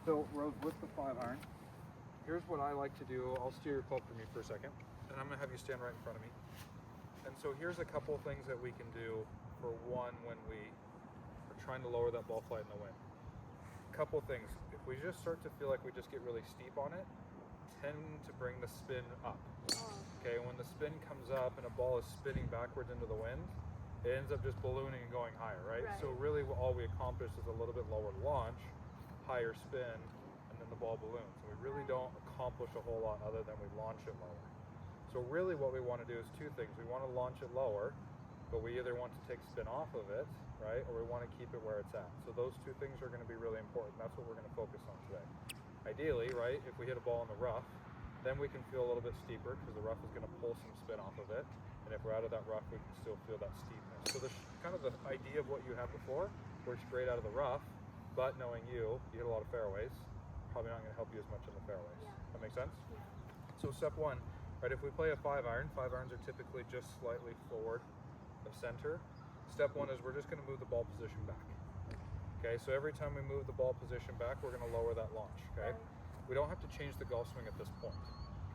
So Rose, with the 5-iron, here's what I like to do. I'll steer your club for me for a second, and I'm gonna have you stand right in front of me. And so here's a couple of things that we can do for one when we are trying to lower that ball flight in the wind. A couple of things. If we just start to feel like we just get really steep on it, tend to bring the spin up. Okay, when the spin comes up and a ball is spinning backwards into the wind, it ends up just ballooning and going higher, right? So really all we accomplish is a little bit lower launch, higher spin, and then the ball balloons. So we really don't accomplish a whole lot other than we launch it lower. So really what we want to do is two things. We want to launch it lower, but we either want to take spin off of it, right? Or we want to keep it where it's at. So those two things are going to be really important. That's what we're going to focus on today. Ideally, right, if we hit a ball in the rough, then we can feel a little bit steeper because the rough is going to pull some spin off of it. And if we're out of that rough, we can still feel that steepness. So the kind of the idea of what you had before works great out of the rough, but knowing you hit a lot of fairways, probably not going to help you as much in the fairways. That make sense? So step one, right, if we play a 5-iron, 5-irons are typically just slightly forward of center. Step one is we're just going to move the ball position back. Okay, so every time we move the ball position back, we're going to lower that launch, okay? We don't have to change the golf swing at this point,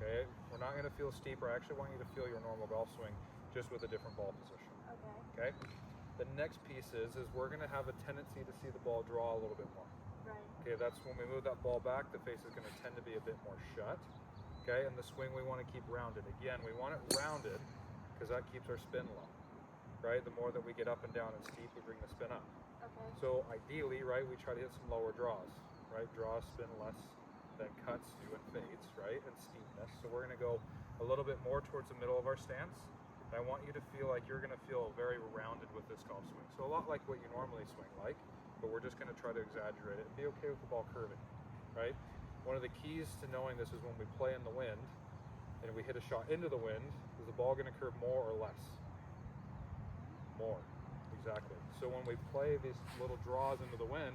okay? We're not going to feel steeper. I actually want you to feel your normal golf swing just with a different ball position, okay? The next piece is we're going to have a tendency to see the ball draw a little bit more. Okay, that's when we move that ball back, the face is going to tend to be a bit more shut, okay? And the swing we want to keep rounded. Again, we want it rounded because that keeps our spin low, right? The more that we get up and down and steep, we bring the spin up. So ideally, right, we try to hit some lower draws, right? Draws spin less than cuts do and fades, right? And steepness. So we're going to go a little bit more towards the middle of our stance. And I want you to feel like you're going to feel very rounded with this golf swing. So a lot like what you normally swing like, but we're just going to try to exaggerate it and be okay with the ball curving, right? One of the keys to knowing this is when we play in the wind and we hit a shot into the wind, is the ball going to curve more or less? More. Exactly. So when we play these little draws into the wind,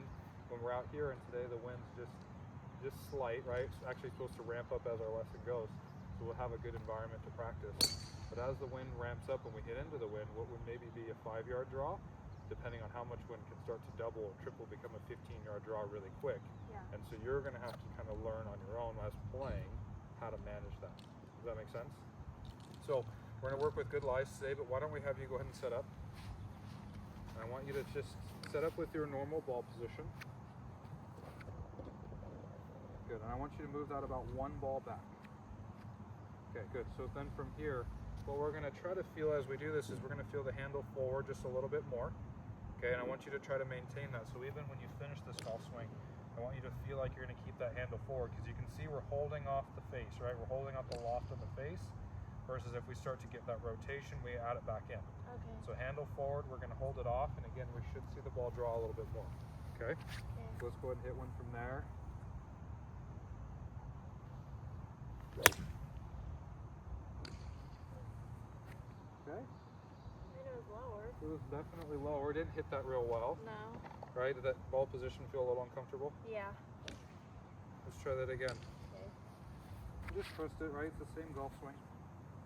when we're out here and today the wind's just slight, right? It's actually supposed to ramp up as our lesson goes. So we'll have a good environment to practice. But as the wind ramps up and we hit into the wind, what would maybe be a 5-yard draw, depending on how much wind can start to double or triple, become a 15-yard draw really quick. And so you're going to have to kind of learn on your own as playing how to manage that. Does that make sense? So we're going to work with good lies today, but why don't we have you go ahead and set up. I want you to just set up with your normal ball position. Good, and I want you to move that about one ball back. Okay, good. So then from here, what we're going to try to feel as we do this is we're going to feel the handle forward just a little bit more. Okay, and I want you to try to maintain that. So even when you finish this golf swing, I want you to feel like you're going to keep that handle forward because you can see we're holding off the face, right? We're holding off the loft of the face. Versus if we start to get that rotation, we add it back in. So handle forward, we're going to hold it off, and again, we should see the ball draw a little bit more. Okay? So let's go ahead and hit one from there. Okay? It was lower. It was definitely lower. Didn't hit that real well. No. Right? Did that ball position feel a little uncomfortable? Yeah. Let's try that again. Okay. Just twist it, right? It's the same golf swing.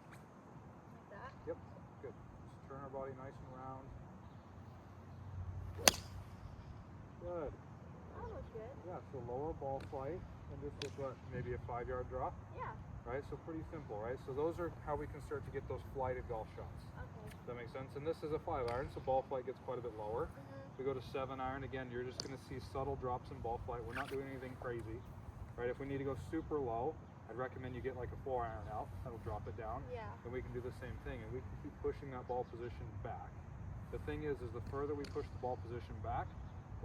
Like that? Yep. Good. Just turn our body nice and round. Good. That was good. Yeah, so lower ball flight and just with what, maybe a 5-yard draw? Yeah. Right, so pretty simple, right? So those are how we can start to get those flighted golf shots. Okay. Does that make sense? And this is a 5-iron, so ball flight gets quite a bit lower. We go to 7-iron, again, you're just going to see subtle drops in ball flight. We're not doing anything crazy, right? If we need to go super low, I'd recommend you get like a 4-iron out. That'll drop it down. Yeah. And we can do the same thing, and we can keep pushing that ball position back. The thing is the further we push the ball position back,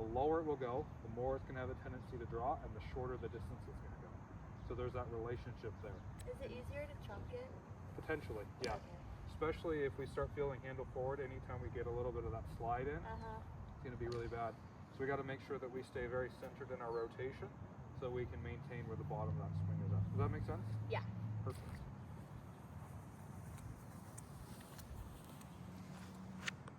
the lower it will go, the more it's going to have a tendency to draw, and the shorter the distance it's going to go. So there's that relationship there. Is it easier to chunk it? Potentially, yeah. Okay. Especially if we start feeling handle forward, anytime we get a little bit of that slide in, it's going to be really bad. So we got to make sure that we stay very centered in our rotation so we can maintain where the bottom of that swing is at. Does that make sense? Yeah. Perfect.